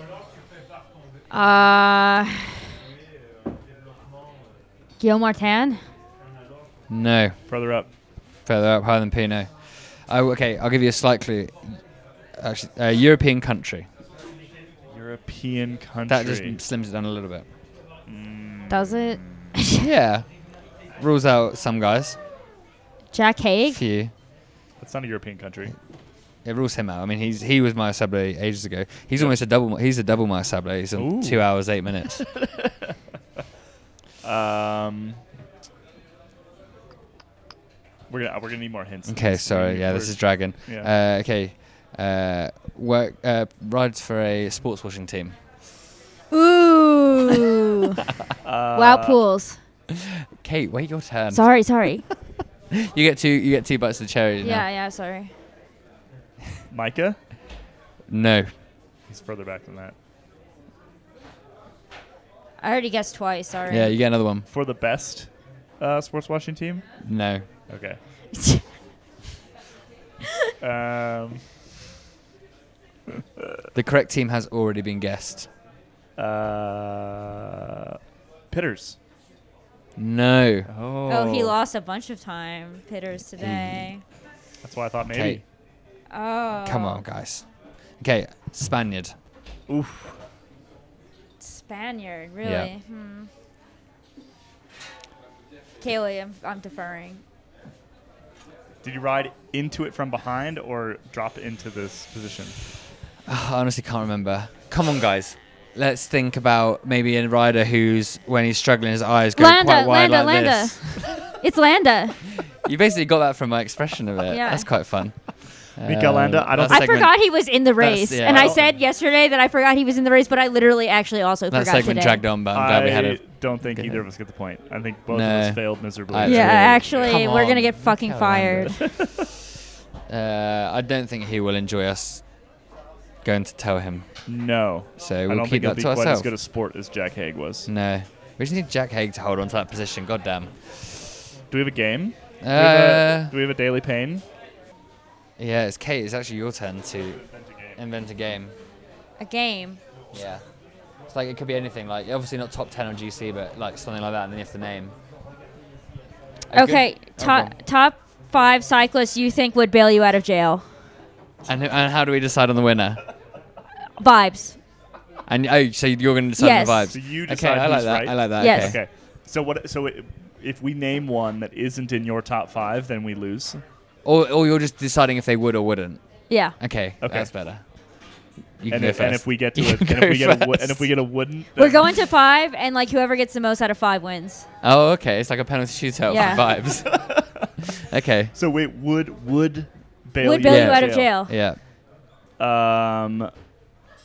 Speaker 4: Guillaume Martin?
Speaker 3: No.
Speaker 2: Further up,
Speaker 3: higher than Pinot. Oh, okay, I'll give you a slight clue. Actually, European country.
Speaker 2: European country.
Speaker 3: That just slims it down a little bit.
Speaker 4: Does it?
Speaker 3: Yeah. Rules out some guys.
Speaker 4: Jack Haig?
Speaker 3: Few.
Speaker 2: That's not a European country.
Speaker 3: It rules him out. I mean, he was Mayo Sabla ages ago. He's almost a double. He's a double Mayo Sabla. He's on 2 hours 8 minutes.
Speaker 2: We're gonna need more hints.
Speaker 3: Okay, sorry. Yeah, this is Dragon.
Speaker 2: Yeah.
Speaker 3: Okay. Rides for a sports washing team.
Speaker 4: Ooh. Wow, pools.
Speaker 3: Kate, wait your turn.
Speaker 4: Sorry.
Speaker 3: You get 2 bites of the cherry.
Speaker 4: Yeah, sorry.
Speaker 2: Micah?
Speaker 3: No.
Speaker 2: He's further back than that.
Speaker 4: I already guessed twice, sorry.
Speaker 3: Yeah, you get another one.
Speaker 2: For the best sports washing team?
Speaker 3: No.
Speaker 2: Okay.
Speaker 3: The correct team has already been guessed.
Speaker 2: Pitters.
Speaker 3: No.
Speaker 4: Oh, he lost a bunch of time, Pitters, today.
Speaker 2: That's why I thought maybe.
Speaker 3: Kate.
Speaker 4: Oh.
Speaker 3: Come on, guys. Okay, Spaniard.
Speaker 2: Oof.
Speaker 4: Spaniard, really?
Speaker 3: Yeah.
Speaker 4: Kaylee, I'm deferring.
Speaker 2: Did you ride into it from behind or drop into this position?
Speaker 3: I honestly can't remember. Come on, guys. Let's think about maybe a rider who's, when he's struggling, his eyes go quite wide like this.
Speaker 4: It's Landa.
Speaker 3: You basically got that from my expression of it.
Speaker 4: Yeah.
Speaker 3: That's quite fun.
Speaker 2: Mikel Landa,
Speaker 4: I forgot he was in the race.
Speaker 3: Yeah.
Speaker 4: And I said yesterday that I forgot he was in the race, but I literally actually also
Speaker 3: that
Speaker 4: forgot
Speaker 3: segment
Speaker 4: today.
Speaker 3: dragged on, but I'm glad we had
Speaker 2: I
Speaker 3: it.
Speaker 2: don't think either of us get the point. I think both of us failed miserably.
Speaker 4: Yeah, actually,
Speaker 3: Come
Speaker 4: we're
Speaker 3: on.
Speaker 4: going to get fucking
Speaker 3: Mikel
Speaker 4: fired.
Speaker 3: I don't think he will enjoy us going to tell him.
Speaker 2: No.
Speaker 3: So
Speaker 2: I
Speaker 3: we'll
Speaker 2: don't
Speaker 3: keep
Speaker 2: think it'll
Speaker 3: that
Speaker 2: be
Speaker 3: to
Speaker 2: quite as
Speaker 3: ourselves.
Speaker 2: good a sport as Jack Haig was.
Speaker 3: No. We just need Jack Haig to hold on to that position. God damn.
Speaker 2: Do we have a game? Do we have a daily pain?
Speaker 3: Yeah, it's Kate. It's actually your turn to invent a game.
Speaker 4: A game.
Speaker 3: Yeah. It's like it could be anything. Like obviously not top 10 on GC, but like something like that, and then you have to name.
Speaker 4: Okay, top 5 cyclists you think would bail you out of jail.
Speaker 3: And how do we decide on the winner?
Speaker 4: Vibes.
Speaker 3: And so you're going to decide
Speaker 4: Yes.
Speaker 3: on the vibes.
Speaker 2: So you
Speaker 3: Okay,
Speaker 2: decide
Speaker 3: I like
Speaker 2: who's
Speaker 3: that.
Speaker 2: right?
Speaker 3: I like that.
Speaker 4: Yes.
Speaker 3: Okay.
Speaker 2: Okay. So if we name one that isn't in your top 5, then we lose.
Speaker 3: Or you're just deciding if they would or wouldn't.
Speaker 4: Yeah.
Speaker 3: Okay.
Speaker 2: Okay.
Speaker 3: That's better. You
Speaker 2: And
Speaker 3: can go
Speaker 2: if, and
Speaker 3: first.
Speaker 2: if we get to
Speaker 3: You
Speaker 2: a,
Speaker 3: can
Speaker 2: and if
Speaker 3: go
Speaker 2: we get a
Speaker 3: first.
Speaker 2: and if we get a wooden,
Speaker 4: We're going to 5, and like whoever gets the most out of 5 wins.
Speaker 3: Oh, okay. It's like a penalty shootout
Speaker 4: Yeah.
Speaker 3: for vibes. Okay.
Speaker 2: So wait, would bail
Speaker 4: Would
Speaker 2: you
Speaker 4: bail
Speaker 3: Yeah.
Speaker 4: you out of jail.
Speaker 3: Yeah.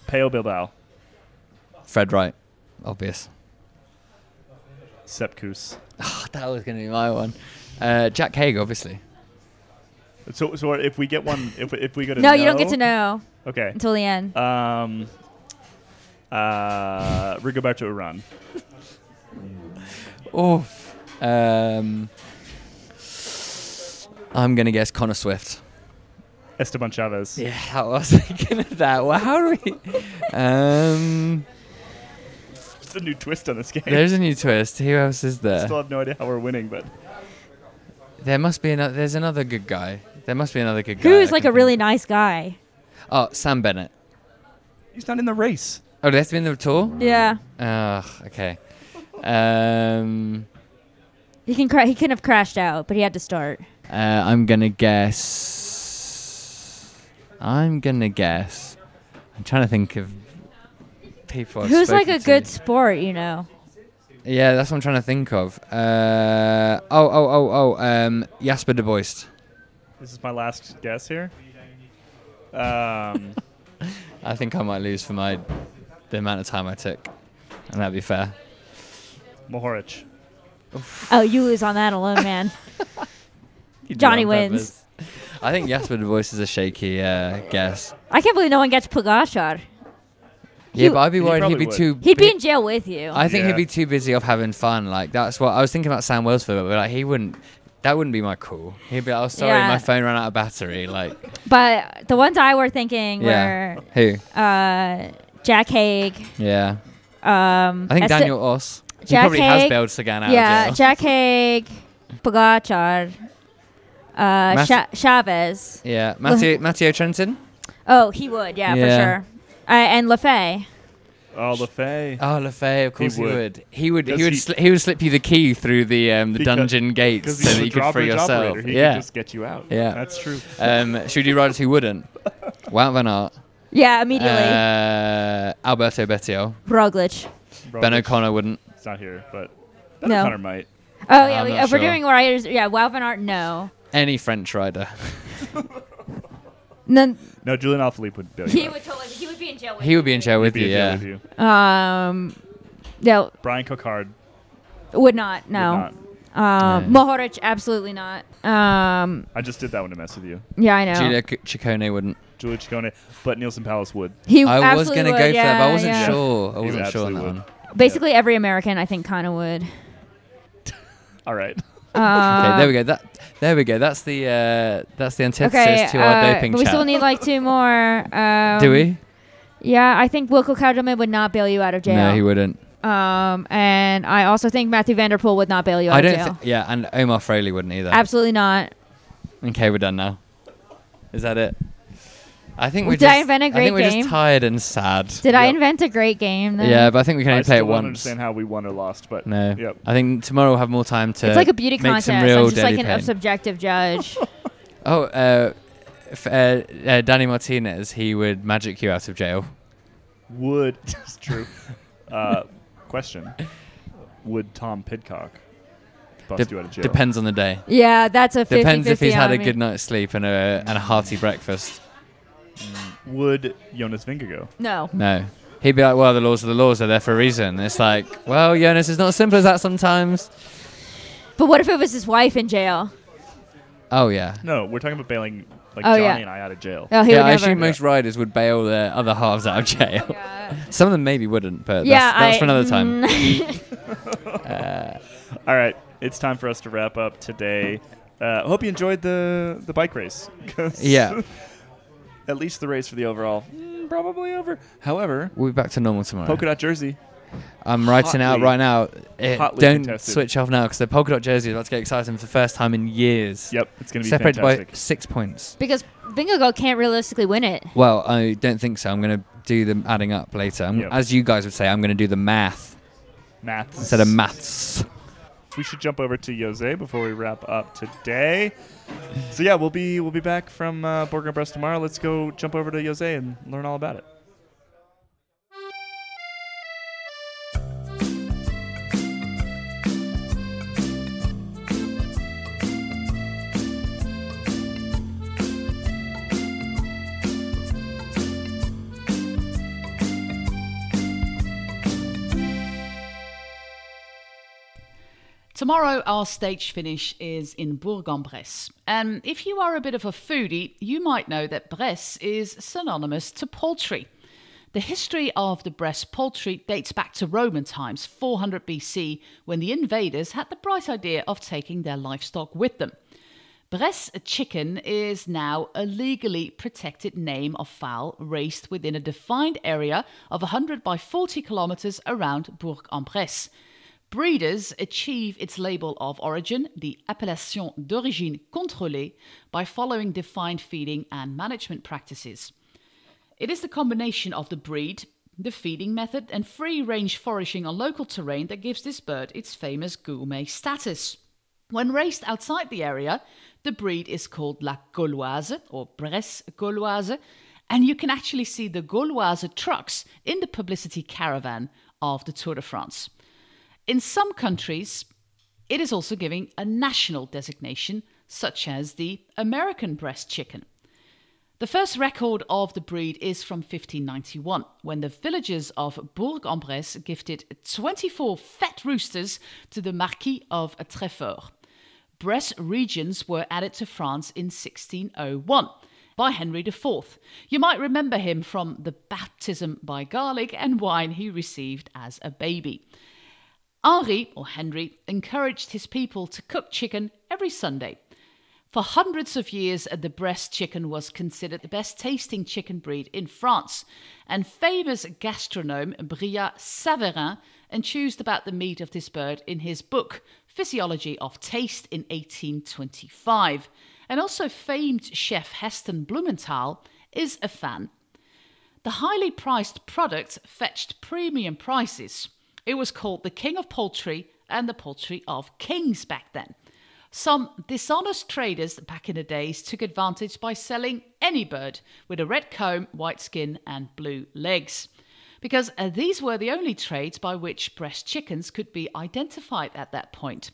Speaker 2: Peo Bilbao,
Speaker 3: Fred Wright. Obvious.
Speaker 2: Sepp Kuss.
Speaker 3: Oh, that was going to be my one. Jack Haig, obviously.
Speaker 2: So if we get one, if we go to
Speaker 4: No, you don't get to know
Speaker 2: Okay.
Speaker 4: until the end.
Speaker 2: Rigoberto Urán.
Speaker 3: Oof. I'm going to guess Connor Swift.
Speaker 2: Esteban Chavez.
Speaker 3: Yeah, I was thinking of that. Well, how do we...
Speaker 2: It's a new twist on this game.
Speaker 3: There's a new twist. Who else is there?
Speaker 2: Still have no idea how we're winning, but
Speaker 3: There must be another... There's another good guy. There must be another good guy.
Speaker 4: Who's
Speaker 3: I
Speaker 4: like
Speaker 3: can
Speaker 4: a really
Speaker 3: think.
Speaker 4: nice guy?
Speaker 3: Oh, Sam Bennett.
Speaker 2: He's not in the race.
Speaker 3: Oh, they have to be in the Tour?
Speaker 4: Yeah.
Speaker 3: Okay.
Speaker 4: He couldn't have crashed out, but he had to start.
Speaker 3: I'm gonna guess. I'm trying to think of people.
Speaker 4: Who's like a good sport, you know?
Speaker 3: Yeah, that's what I'm trying to think of. Jasper de Boist.
Speaker 2: This is my last guess here.
Speaker 3: I think I might lose for the amount of time I took, and that'd be fair.
Speaker 2: Mohoric.
Speaker 4: Oh, you lose on that alone, man. Johnny wins.
Speaker 3: I think Jasper de Boist is a shaky guess.
Speaker 4: I can't believe no one gets Pogačar.
Speaker 3: Yeah, but I'd be worried he'd be too...
Speaker 4: He'd be in jail with you.
Speaker 3: I think he'd be too busy off having fun. Like, that's what... I was thinking about Sam Welsford, but like, he wouldn't... That wouldn't be my call. He'd be like, oh, sorry, my phone ran out of battery. Like,
Speaker 4: but the ones I were thinking were...
Speaker 3: Who?
Speaker 4: Jack Haig.
Speaker 3: Yeah. I think Daniel Oss. He probably has bailed Sagan out of jail.
Speaker 4: Jack Haig, Pogačar, Chavez.
Speaker 3: Yeah. Matteo Trentin?
Speaker 4: Oh, he would, for sure. And Lefay.
Speaker 2: Oh, Lefay.
Speaker 3: Oh, Lefay, of course he would. He would slip you the key through the dungeon gates so that you could free yourself.
Speaker 2: He could just get you out.
Speaker 3: Yeah.
Speaker 2: That's true.
Speaker 3: Should we do riders who wouldn't? Wout van Aert.
Speaker 4: Yeah, immediately.
Speaker 3: Alberto Bettiol.
Speaker 4: Roglic.
Speaker 3: Ben O'Connor wouldn't.
Speaker 2: It's not here, but Ben O'Connor might.
Speaker 4: Oh, yeah. If we're doing riders, Wout van Aert, no.
Speaker 3: Any French rider.
Speaker 4: No,
Speaker 2: Julian Alaphilippe would be.
Speaker 4: He would be in jail with you.
Speaker 3: He would be in jail with you, yeah.
Speaker 4: No.
Speaker 2: Brian Coquard.
Speaker 4: Would not, no. Mohoric, absolutely not.
Speaker 2: I just did that one to mess with you.
Speaker 4: Yeah, I know.
Speaker 3: Julia Ciccone wouldn't.
Speaker 2: Julia Ciccone, but Nielsen Palace would.
Speaker 3: I was going to go for that, but I wasn't sure. I wasn't sure on that one.
Speaker 4: Basically, every American, I think, kind of would.
Speaker 2: All right.
Speaker 3: Okay, there we go. There we go. That's the antithesis to our doping
Speaker 4: but we still need like two more.
Speaker 3: Do we?
Speaker 4: Yeah, I think Wilco Kelderman would not bail you out of jail.
Speaker 3: No, he wouldn't.
Speaker 4: And I also think Matthew Van Der Poel would not bail you out of jail.
Speaker 3: Yeah, and Omar Fraley wouldn't either.
Speaker 4: Absolutely not.
Speaker 3: Okay, we're done now. Is that it? I think we're just tired and sad.
Speaker 4: Did I invent a great game then?
Speaker 3: Yeah, but I think we can only play it once.
Speaker 2: I don't understand how we won or lost, but
Speaker 3: no.
Speaker 2: Yep.
Speaker 3: I think tomorrow we'll have more time to.
Speaker 4: It's like a beauty contest.
Speaker 3: I'm just
Speaker 4: like a subjective judge.
Speaker 3: Danny Martinez, he would magic you out of jail.
Speaker 2: Would. It's true. Question. Would Tom Pidcock bust you out of jail?
Speaker 3: Depends on the day.
Speaker 4: Yeah, that's a 50-50.
Speaker 3: Depends if he's had a good night's sleep and a hearty breakfast.
Speaker 2: Would Jonas Vingegaard?
Speaker 4: No.
Speaker 3: No. He'd be like, well, the laws are the laws. They're there for a reason. It's like, well, Jonas, it's not as simple as that sometimes.
Speaker 4: But what if it was his wife in jail?
Speaker 3: Oh, yeah.
Speaker 2: No, we're talking about bailing Johnny and I out of jail.
Speaker 4: Oh,
Speaker 3: I assume most riders would bail their other halves out of jail. Yeah. Some of them maybe wouldn't, but that's for another time.
Speaker 2: All right. It's time for us to wrap up today. I hope you enjoyed the bike race.
Speaker 3: Yeah.
Speaker 2: At least the race for the overall, probably over. However,
Speaker 3: we'll be back to normal tomorrow.
Speaker 2: Polka dot jersey.
Speaker 3: I'm writing out right now. Don't switch off now because the polka dot jersey is about to get exciting for the first time in years.
Speaker 2: Yep, it's going to be
Speaker 3: separated
Speaker 2: fantastic.
Speaker 3: By 6 points.
Speaker 4: Because Vingegaard can't realistically win it.
Speaker 3: Well, I don't think so. I'm going to do the adding up later. As you guys would say, I'm going to do the maths instead of maths.
Speaker 2: We should jump over to José before we wrap up today. So yeah, we'll be back from Bourg-en-Bresse tomorrow. Let's go jump over to José and learn all about it.
Speaker 6: Tomorrow, our stage finish is in Bourg-en-Bresse. And if you are a bit of a foodie, you might know that Bresse is synonymous to poultry. The history of the Bresse poultry dates back to Roman times, 400 BC, when the invaders had the bright idea of taking their livestock with them. Bresse chicken is now a legally protected name of fowl raised within a defined area of 100 by 40 kilometers around Bourg-en-Bresse. Breeders achieve its label of origin, the appellation d'origine contrôlée, by following defined feeding and management practices. It is the combination of the breed, the feeding method, and free-range foraging on local terrain that gives this bird its famous gourmet status. When raised outside the area, the breed is called La Gauloise or Bresse Gauloise, and you can actually see the Gauloise trucks in the publicity caravan of the Tour de France. In some countries, it is also giving a national designation, such as the American breast chicken. The first record of the breed is from 1591, when the villagers of Bourg-en-Bresse gifted 24 fat roosters to the Marquis of Treffort. Bresse regions were added to France in 1601 by Henry IV. You might remember him from the baptism by garlic and wine he received as a baby. Henry encouraged his people to cook chicken every Sunday. For hundreds of years, the Bresse chicken was considered the best tasting chicken breed in France, and famous gastronome Brillat Savarin enthused about the meat of this bird in his book Physiology of Taste in 1825. And also famed chef Heston Blumenthal is a fan. The highly priced product fetched premium prices. It was called the King of Poultry and the Poultry of Kings back then. Some dishonest traders back in the days took advantage by selling any bird with a red comb, white skin and blue legs, because these were the only traits by which breast chickens could be identified at that point.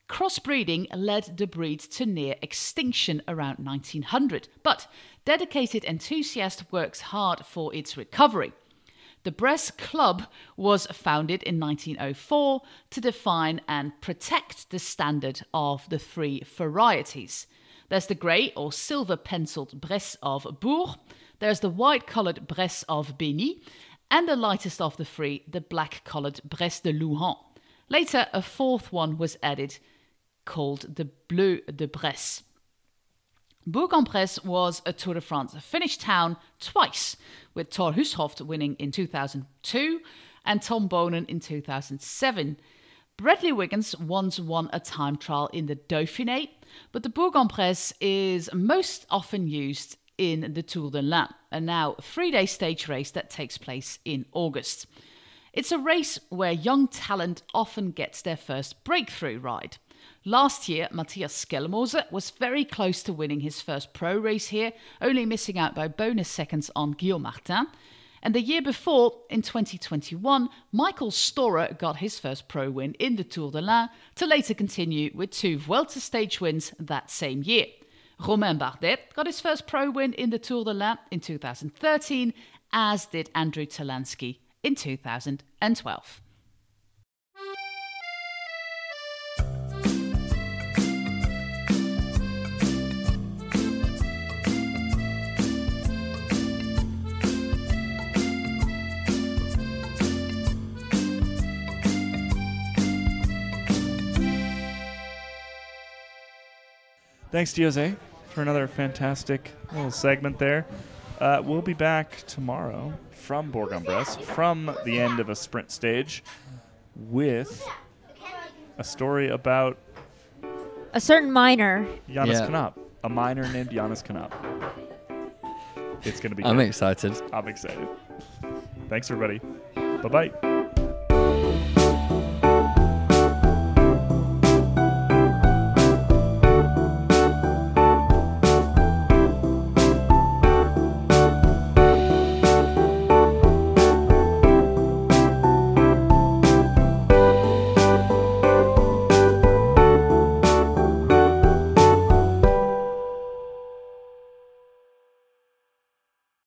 Speaker 6: Crossbreeding led the breed to near extinction around 1900, but dedicated enthusiast works hard for its recovery. The Bresse Club was founded in 1904 to define and protect the standard of the three varieties. There's the grey or silver penciled Bresse of Bourg, there's the white coloured Bresse of Béni, and the lightest of the three, the black coloured Bresse de Louhans. Later, a fourth one was added, called the Bleu de Bresse. Bourg-en-Bresse was a Tour de France finish town twice, with Thor Hushovd winning in 2002 and Tom Bonen in 2007. Bradley Wiggins once won a time trial in the Dauphiné, but the Bourg-en-Bresse is most often used in the Tour de l'Ain, a now 3-day stage race that takes place in August. It's a race where young talent often gets their first breakthrough ride. Last year, Matthias Skelmose was very close to winning his first pro race here, only missing out by bonus seconds on Guillaume Martin. And the year before, in 2021, Michael Storer got his first pro win in the Tour de l'Ain, to later continue with 2 Vuelta stage wins that same year. Romain Bardet got his first pro win in the Tour de l'Ain in 2013, as did Andrew Talansky in 2012.
Speaker 2: Thanks to Jose for another fantastic little segment there. We'll be back tomorrow from Bourg-en-Bresse, from the end of a sprint stage, with a story about
Speaker 4: a certain miner.
Speaker 2: Jonas Knopp, a miner named Jonas Knopp. It's going to be
Speaker 3: I'm
Speaker 2: good.
Speaker 3: excited.
Speaker 2: I'm excited. Thanks, everybody. Bye-bye.